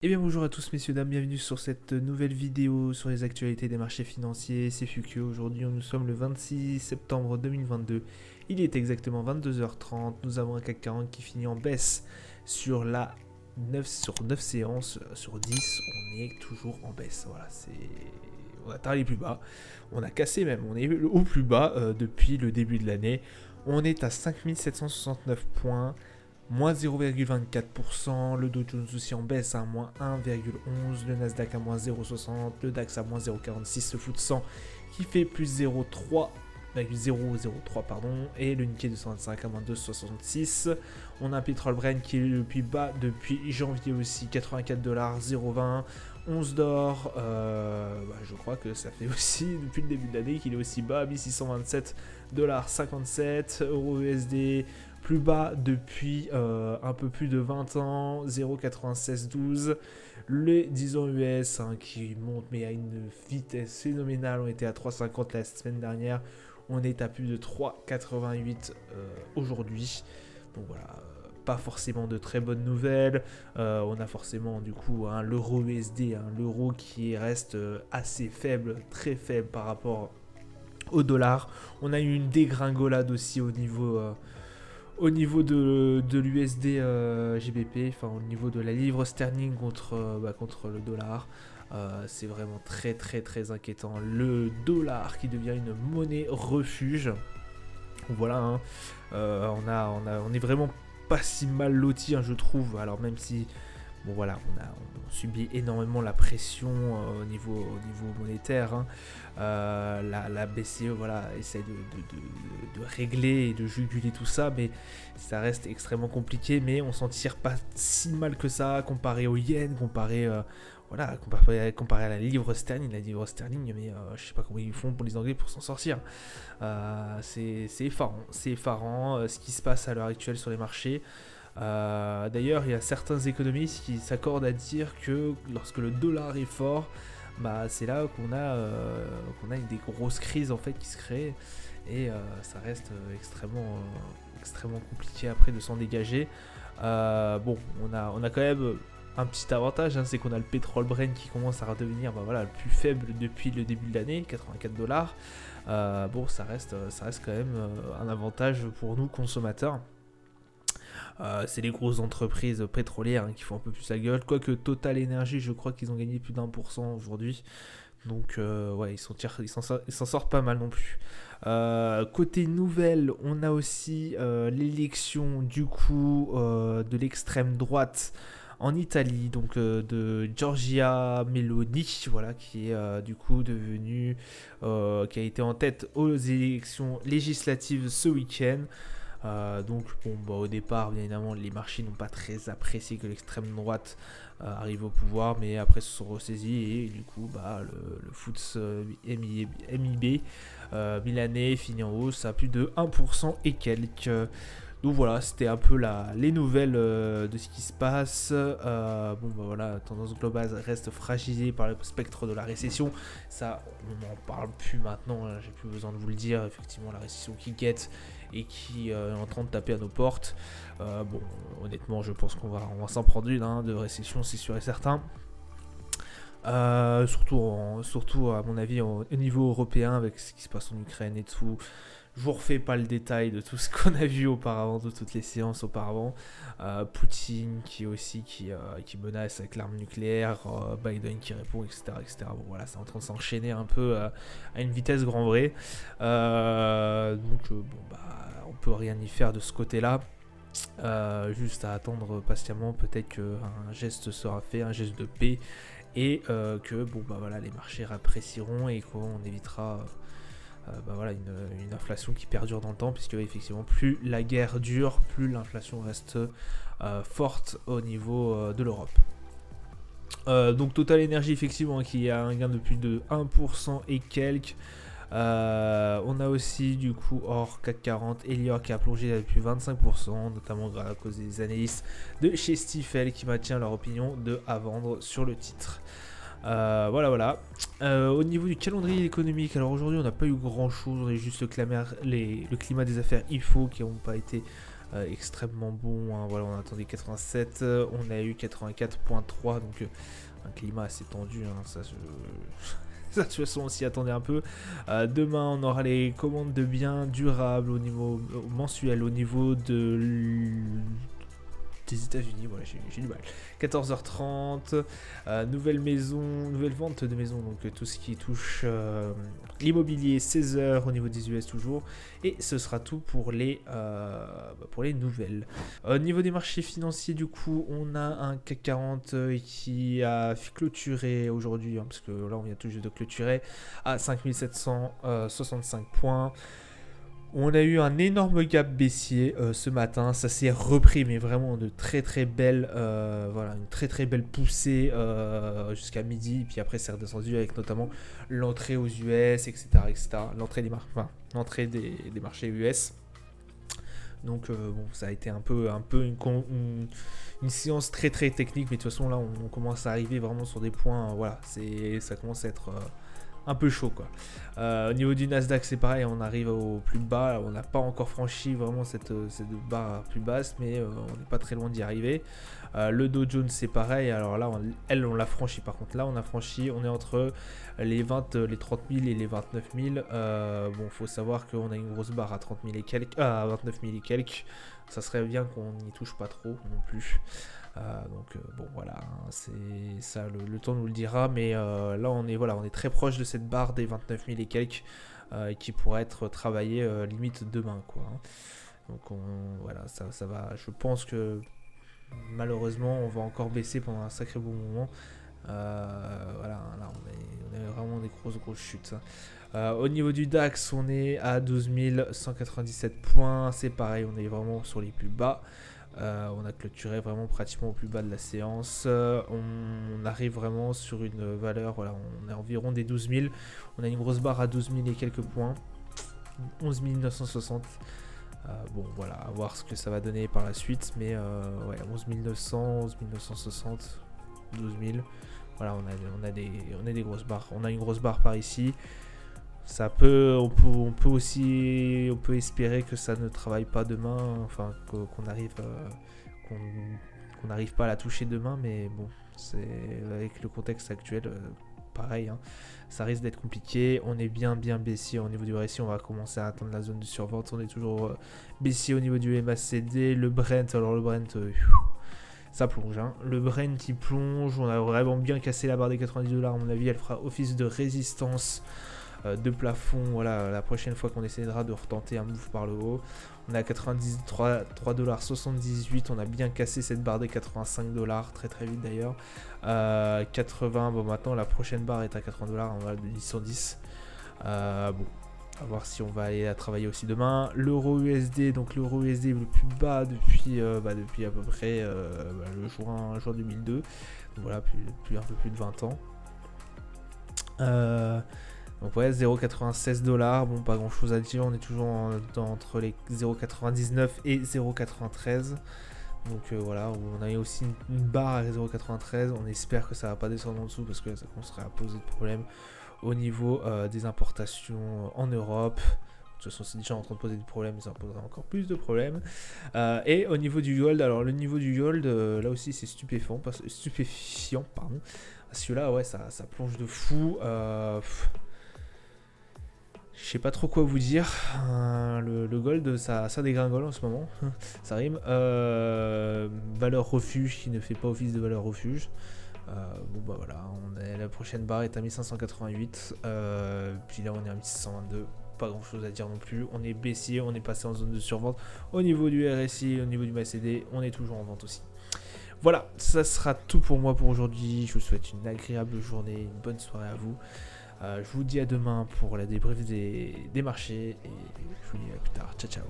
Eh bien bonjour à tous messieurs dames, bienvenue sur cette nouvelle vidéo sur les actualités des marchés financiers, c'est Fukio. Aujourd'hui nous sommes le 26 septembre 2022, il est exactement 22h30, nous avons un CAC 40 qui finit en baisse sur 9 séances sur 10, on est toujours en baisse, voilà, on atteint les plus bas, on a cassé même, on est au plus bas depuis le début de l'année, on est à 5769 points, moins 0,24%, le Dow Jones aussi en baisse à moins 1,11%, le Nasdaq à moins 0,60%, le DAX à moins 0,46%, le FTSE 100 qui fait plus 0,03 pardon, et le Nikkei 225 à moins 2,66. On a un pétrole Brent qui est le plus bas depuis janvier aussi, 84,020 $, 11 d'or, je crois que ça fait aussi depuis le début de l'année qu'il est aussi bas, 1627,57 $, euro USD plus bas depuis un peu plus de 20 ans, 0,9612. Les 10 ans US qui montent mais à une vitesse phénoménale, on était à 3,50 la semaine dernière, on est à plus de 3,88 aujourd'hui. Donc voilà, pas forcément de très bonnes nouvelles. On a forcément du coup l'euro USD, l'euro qui reste assez faible, très faible par rapport au dollar. On a eu une dégringolade aussi au niveau de l'USD GBP, enfin au niveau de la livre sterling contre le dollar. C'est vraiment très très très inquiétant. Le dollar qui devient une monnaie refuge. Voilà, on est vraiment pas si mal loti, je trouve. Alors même si bon voilà, on subit énormément la pression au niveau monétaire. La BCE voilà, essaie de régler et de juguler tout ça, mais ça reste extrêmement compliqué. Mais on s'en tire pas si mal que ça comparé au yen, comparé à la livre sterling. La livre sterling, mais je sais pas comment ils font pour les Anglais pour s'en sortir. C'est effarant ce qui se passe à l'heure actuelle sur les marchés. D'ailleurs, il y a certains économistes qui s'accordent à dire que lorsque le dollar est fort, c'est là qu'on a des grosses crises en fait qui se créent, et ça reste extrêmement compliqué après de s'en dégager. On a quand même un petit avantage, c'est qu'on a le pétrole Brent qui commence à redevenir le plus faible depuis le début de l'année, 84 $. Ça reste quand même un avantage pour nous consommateurs. C'est les grosses entreprises pétrolières qui font un peu plus la gueule. Quoique Total Energy, je crois qu'ils ont gagné plus d'1% aujourd'hui. Donc ils s'en sortent pas mal non plus. Côté nouvelle, on a aussi l'élection du coup de l'extrême droite en Italie, donc de Giorgia Meloni, voilà, qui est du coup devenue, qui a été en tête aux élections législatives ce week-end. Au départ, bien évidemment, les marchés n'ont pas très apprécié que l'extrême droite arrive au pouvoir, mais après se sont ressaisis, et du coup, le FTSE MIB milanais finit en hausse à plus de 1% et quelques. Donc voilà, c'était un peu les nouvelles de ce qui se passe. La tendance globale reste fragilisée par le spectre de la récession. Ça, on n'en parle plus maintenant, j'ai plus besoin de vous le dire. Effectivement, la récession qui guette et qui est en train de taper à nos portes. Honnêtement, je pense qu'on va s'en prendre une de récession, c'est sûr et certain. Surtout à mon avis au niveau européen, avec ce qui se passe en Ukraine et tout. Je vous refais pas le détail de tout ce qu'on a vu auparavant, de toutes les séances auparavant. Poutine qui menace avec l'arme nucléaire, Biden qui répond, etc. Bon voilà, c'est en train de s'enchaîner un peu à une vitesse grand vrai. On peut rien y faire de ce côté-là. Juste à attendre patiemment, peut-être qu'un geste sera fait, un geste de paix, et les marchés apprécieront et qu'on évitera une inflation qui perdure dans le temps, puisque effectivement plus la guerre dure, plus l'inflation reste forte au niveau de l'Europe. Donc Total Energy effectivement qui a un gain de plus de 1% et quelques. On a aussi du coup hors CAC 40 Elior qui a plongé depuis 25%, notamment à cause des analystes de chez Stifel qui maintient leur opinion de à vendre sur le titre. Au niveau du calendrier économique, alors aujourd'hui on n'a pas eu grand chose, on a juste le climat des affaires IFO qui n'ont pas été extrêmement bon, hein. Voilà, on attendait 87, on a eu 84.3, donc un climat assez tendu, hein, ça, ça, de toute façon, on s'y attendait un peu. Demain, on aura les commandes de biens durables au niveau mensuel, au niveau des États-Unis. Voilà, j'ai du mal. 14h30, nouvelle maison, nouvelle vente de maison, donc tout ce qui touche l'immobilier, 16h au niveau des US toujours. Et ce sera tout pour les nouvelles. Au niveau des marchés financiers, du coup, on a un CAC 40 qui a clôturé aujourd'hui, hein, parce que là, on vient tout juste de clôturer, à 5765 points. On a eu un énorme gap baissier ce matin, ça s'est repris, mais vraiment de très très belle, voilà, une très très belle poussée jusqu'à midi, et puis après c'est redescendu avec notamment l'entrée aux US, etc., etc., l'entrée des marchés US. Donc bon, ça a été un peu une séance très très technique, mais de toute façon là on commence à arriver vraiment sur des points, voilà, ça commence à être un peu chaud, quoi. Au niveau du Nasdaq, c'est pareil, on arrive au plus bas, on n'a pas encore franchi vraiment cette barre plus basse, mais on n'est pas très loin d'y arriver. Le Dow Jones, c'est pareil, alors là on l'a franchi, par contre là on est entre les 30 000 et les 29 000. Bon, faut savoir qu'on a une grosse barre à 30 000 et quelques, à 29 000 et quelques, ça serait bien qu'on n'y touche pas trop non plus. Donc bon, voilà, hein, c'est ça, le temps nous le dira, mais là on est très proche de cette barre des 29 000 et quelques qui pourrait être travaillée limite demain, quoi, hein. Donc voilà, ça va, je pense que malheureusement on va encore baisser pendant un sacré bon moment. Voilà, là on a vraiment des grosses chutes, hein. Au niveau du DAX, on est à 12 197 points, c'est pareil, on est vraiment sur les plus bas. On a clôturé vraiment pratiquement au plus bas de la séance. On arrive vraiment sur une valeur, voilà, on est environ des 12 000. On a une grosse barre à 12 000 et quelques points. 11 960. Bon, voilà, à voir ce que ça va donner par la suite. Mais ouais, 11 900, 11 960, 12 000. Voilà, on a des grosses barres. On a une grosse barre par ici. On peut espérer que ça ne travaille pas demain, enfin qu'on n'arrive pas à la toucher demain, mais bon, c'est avec le contexte actuel, pareil, hein, ça risque d'être compliqué. On est bien baissier au niveau du RSI, on va commencer à atteindre la zone de survente. On est toujours baissier au niveau du MACD, le Brent, alors le Brent, ça plonge, hein. Le Brent il plonge, on a vraiment bien cassé la barre des 90$, à mon avis elle fera office de résistance, de plafond, voilà, la prochaine fois qu'on essaiera de retenter un move par le haut. On est à 3,78$, on a bien cassé cette barre des 85$, très vite d'ailleurs. 80, bon maintenant la prochaine barre est à 80$, on va de 110. Bon, à voir si on va aller à travailler aussi demain. L'euro USD, donc l'euro USD est le plus bas depuis à peu près le juin 2002. Donc voilà, un peu plus de 20 ans. Donc ouais, 0,96$, bon pas grand chose à dire, on est toujours entre les 0,99 et 0,93. Donc voilà, on a aussi une barre à 0,93, on espère que ça va pas descendre en dessous parce que ça commencerait à poser de problèmes au niveau des importations en Europe. De toute façon, c'est déjà en train de poser des problèmes, mais ça posera encore plus de problèmes. Et au niveau du gold, alors le niveau du gold, là aussi c'est stupéfiant, pardon. Parce que là, ouais, ça plonge de fou. Je sais pas trop quoi vous dire. Le gold, ça dégringole en ce moment. Ça rime. Valeur refuge qui ne fait pas office de valeur refuge. Bon bah voilà, la prochaine barre est à 1588. Puis là on est à 1622. Pas grand chose à dire non plus. On est baissier, on est passé en zone de survente. Au niveau du RSI, au niveau du MACD, on est toujours en vente aussi. Voilà, ça sera tout pour moi pour aujourd'hui. Je vous souhaite une agréable journée, une bonne soirée à vous. Je vous dis à demain pour la débrief des marchés et je vous dis à plus tard. Ciao ciao.